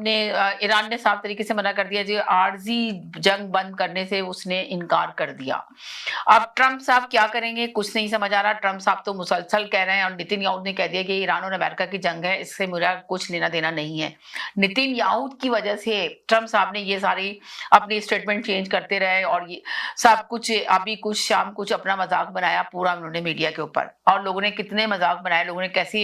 हमने ईरान ने साफ तरीके से मना कर दिया जी, आर्जी जंग बंद करने से उसने इनकार कर दिया। अब ट्रंप साहब क्या करेंगे कुछ नहीं समझ आ रहा। ट्रंप साहब तो मुसलसल कह रहे हैं और नितिन याहू ने कह दिया कि ईरान और अमेरिका की जंग है, इससे मेरा कुछ लेना देना नहीं है। नितिन याहू की वजह से ट्रंप साहब ने ये सारी अपनी स्टेटमेंट चेंज करते रहे और ये सब कुछ अभी कुछ शाम कुछ अपना मजाक बनाया पूरा उन्होंने मीडिया के ऊपर, और लोगों ने कितने मजाक बनाए, लोगों ने कैसी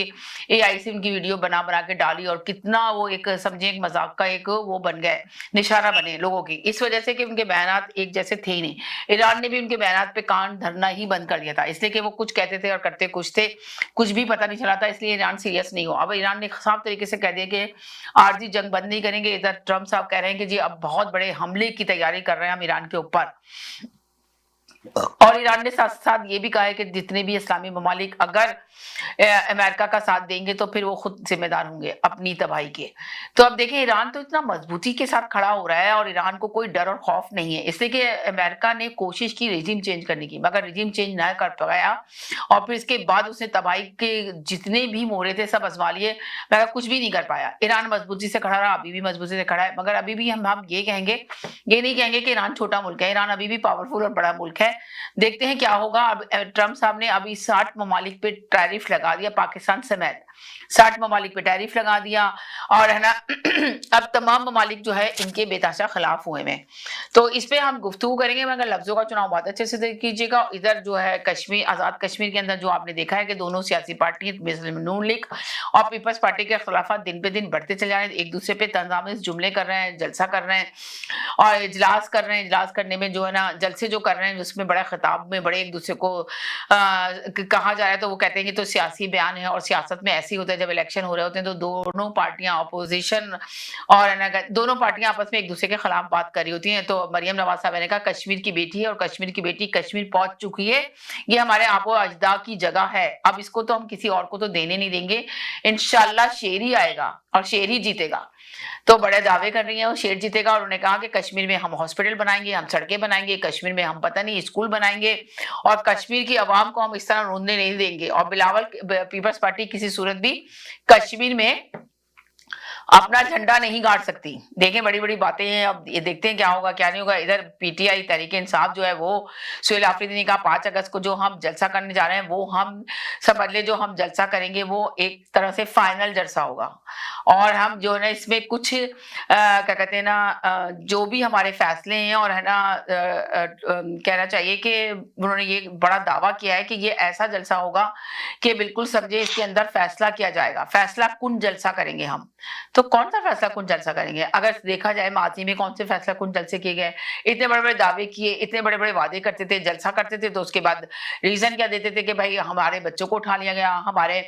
एआई से उनकी वीडियो बना बना के डाली और कितना वो एक समझे एक मजाक का एक वो बन गए, निशाना बने लोगों की, इस वजह से कि उनके बयानात एक जैसे थे ही नहीं। ईरान ने भी उनके बयानात पे कान धरना ही बंद कर दिया था, इसलिए कि वो कुछ कहते थे और करते कुछ थे, कुछ भी पता नहीं चला था, इसलिए ईरान सीरियस नहीं हुआ। अब ईरान ने साफ तरीके से कह दिया कि आरजी जंग बंद नहीं करेंगे। इधर ट्रंप साहब कह रहे हैं कि जी अब बहुत बड़े हमले की तैयारी कर रहे हैं हम ईरान के ऊपर, और ईरान ने साथ साथ ये भी कहा है कि जितने भी इस्लामी ममालिक अगर अमेरिका का साथ देंगे तो फिर वो खुद जिम्मेदार होंगे अपनी तबाही के। तो अब देखें ईरान तो इतना मजबूती के साथ खड़ा हो रहा है और ईरान को कोई डर और खौफ नहीं है, इसलिए कि अमेरिका ने कोशिश की रेजिम चेंज करने की, मगर रेजिम चेंज ना कर पाया और फिर इसके बाद उसने तबाही के जितने भी मोहरे थे सब आजमा लिए, मगर कुछ भी नहीं कर पाया। ईरान मजबूती से खड़ा रहा, अभी भी मजबूती से खड़ा है, मगर अभी भी हम ये कहेंगे, ये नहीं कहेंगे कि ईरान छोटा मुल्क है, ईरान अभी भी पावरफुल और बड़ा मुल्क है। देखते हैं क्या होगा। अब ट्रंप साहब ने अभी 60 ममालिक पे टैरिफ लगा दिया, पाकिस्तान समेत 60 ममालिक पे टैरिफ लगा दिया, और है ना अब तमाम ममालिक जो है इनके बेताशा खिलाफ हुए हैं। तो इस पे हम गुफ्तगू करेंगे, मगर लफ्जों का चुनाव बहुत अच्छे से कीजिएगा। इधर जो है कश्मीर, आजाद कश्मीर के अंदर जो आपने देखा है कि दोनों सियासी पार्टी मुस्लिम नून लीग और पीपल्स पार्टी के खिलाफत दिन पे दिन बढ़ते चले जा रहे हैं, एक दूसरे पे तंजामिज जुमले कर रहे हैं, जलसा कर रहे हैं और इजलास कर रहे हैं। इजलास करने में जो है ना जलसे जो कर रहे हैं उसमें बड़ा खिताब में बड़े एक दूसरे को कहा जा रहा है, तो वो कहते हैं कि तो सियासी बयान है, और सियासत में ऐसे ही होता है जब इलेक्शन हो रहे होते हैं तो दोनों पार्टियां अपोजिशन और दोनों पार्टियां आपस में एक दूसरे के खिलाफ बात कर रही होती हैं। तो मरियम नवाज साहब ने कहा कश्मीर की बेटी है और कश्मीर की बेटी कश्मीर पहुंच चुकी है, ये हमारे आबो अजदा की जगह है, अब इसको तो हम किसी और को तो देने नहीं देंगे, इंशाल्लाह शेर ही आएगा और शेर ही जीतेगा। तो बड़े दावे कर रही हैं वो शेर जीतेगा, और उन्होंने कहा कि कश्मीर में हम हॉस्पिटल बनाएंगे, हम सड़कें बनाएंगे, कश्मीर में हम पता नहीं स्कूल बनाएंगे, और कश्मीर की आवाम को हम इस तरह रोने नहीं देंगे, और बिलावल पीपल्स पार्टी किसी सूरत भी कश्मीर में अपना झंडा नहीं गाड़ सकती। देखें बड़ी बड़ी बातें हैं, अब ये देखते हैं क्या होगा क्या नहीं होगा। इधर पीटीआई तहरीक इंसाफ जो है वो सुहेल आफरीदी ने कहा 5 अगस्त को जो हम जलसा करने जा रहे हैं वो हम समझ ले, जो हम जलसा करेंगे वो एक तरह से फाइनल जलसा होगा, और हम जो है ना इसमें कुछ क्या कहते हैं ना जो भी हमारे फैसले हैं, और है ना कहना चाहिए कि उन्होंने ये बड़ा दावा किया है कि ये ऐसा जलसा होगा कि बिल्कुल समझे इसके अंदर फैसला किया जाएगा, फैसला कुन जलसा करेंगे हम। तो कौन सा फैसला कुन जलसा करेंगे? अगर देखा जाए माजी में कौन से फैसला कुन जलसे किए गए, इतने बड़े बड़े दावे किए, इतने बड़े बड़े वादे करते थे, जलसा करते थे, तो उसके बाद रीजन क्या देते थे कि भाई हमारे बच्चों को उठा लिया गया, हमारे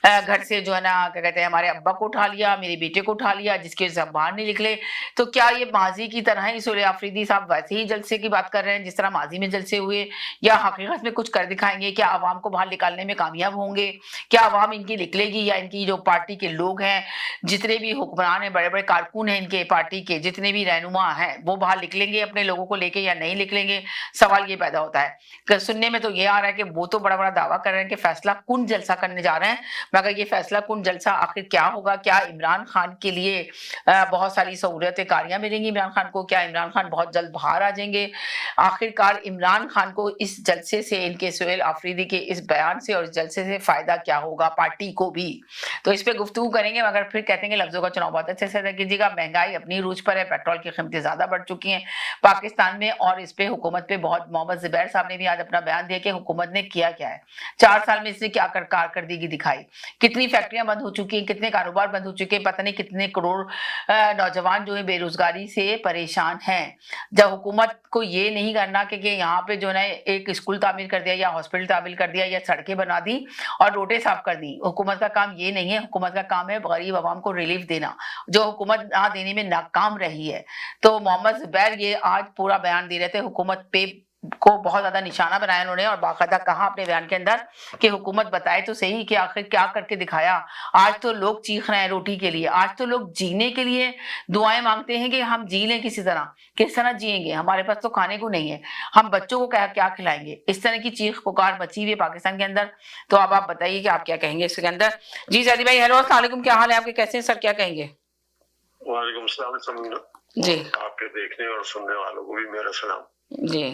घर से जो है ना क्या कहते हैं हमारे अब्बा को उठा लिया, मेरे बेटे को उठा लिया, जिसके जबान नहीं निकले। तो क्या ये माजी की तरह ही सुहेल आफरीदी साहब वैसे ही जलसे की बात कर रहे हैं जिस तरह माजी में जलसे हुए, या हकीकत में कुछ कर दिखाएंगे? क्या आवाम को बाहर निकालने में कामयाब होंगे? क्या आवाम इनकी निकलेगी, या इनकी जो पार्टी के लोग हैं, जितने भी हुक्मरान हैं, बड़े बड़े कारकुन हैं इनके पार्टी के, जितने भी रहनुमा हैं, वो बाहर निकलेंगे अपने लोगों को लेके या नहीं निकलेंगे? सवाल ये पैदा होता है। सुनने में तो ये आ रहा है कि वो तो बड़ा बड़ा दावा कर रहे हैं कि फैसला कुन जलसा करने जा रहे हैं, मगर ये फैसला कुन जलसा आखिर क्या होगा? क्या इमरान खान के लिए बहुत सारी सहूलियतें कारियां मिलेंगी इमरान खान को? क्या इमरान खान बहुत जल्द बाहर आ जाएंगे? आखिरकार इमरान खान को इस जलसे से, इनके सुहेल आफरीदी के इस बयान से और इस जलसे से फायदा क्या होगा पार्टी को भी? तो इस पे गुफ्तगू करेंगे, मगर फिर कहते हैं लफ्जों का चुनाव बहुत अच्छे से अदा कीजिएगा। महंगाई अपनी रूज पर है, पेट्रोल की कीमतें ज्यादा बढ़ चुकी हैं पाकिस्तान में, और इस पे हुकूमत पे बहुत, मोहम्मद जुबैर साहब ने भी आज अपना बयान दिया कि हुकूमत ने किया क्या है, 4 साल में इसने क्या कारकर्दगी दिखाई, कितनी फैक्ट्रियां बंद हो चुकी हैं, कितने कारोबार बंद हो चुके हैं, पता नहीं कितने करोड़ नौजवान जो है बेरोजगारी से परेशान हैं। जब हुकूमत को ये नहीं करना कि यहाँ पे जो है एक स्कूल तामीर कर दिया, या हॉस्पिटल तामीर कर दिया, या सड़कें बना दी और रोडें साफ कर दी, हुकूमत का काम ये नहीं है। हुकूमत का काम है गरीब आवाम को रिलीफ देना, जो हुकूमत ना देने में नाकाम रही है। तो मोहम्मद जुबैर ये आज पूरा बयान दे रहे थे, हुकूमत पे को बहुत ज्यादा निशाना बनाया उन्होंने, और बाकायदा कहा अपने बयान के अंदर कि हुकूमत बताए तो सही कि आखिर क्या करके दिखाया। आज तो लोग चीख रहे हैं रोटी के लिए, आज तो लोग जीने के लिए दुआएं मांगते हैं कि हम जी लें किसी तरह, किस तरह जिएंगे, हमारे पास तो खाने को नहीं है, हम बच्चों को क्या क्या खिलाएंगे। इस तरह की चीख पुकार मची हुई है पाकिस्तान के अंदर। तो अब आप बताइए कि आप क्या कहेंगे इसके अंदर। जी जैदी भाई, हेलो अस्सलाम वालेकुम, क्या हाल है आपके, कैसे हैं सर, क्या कहेंगे? वालेकुम सलाम। जी आपके देखने और सुनने वालों को भी मेरा सलाम। जी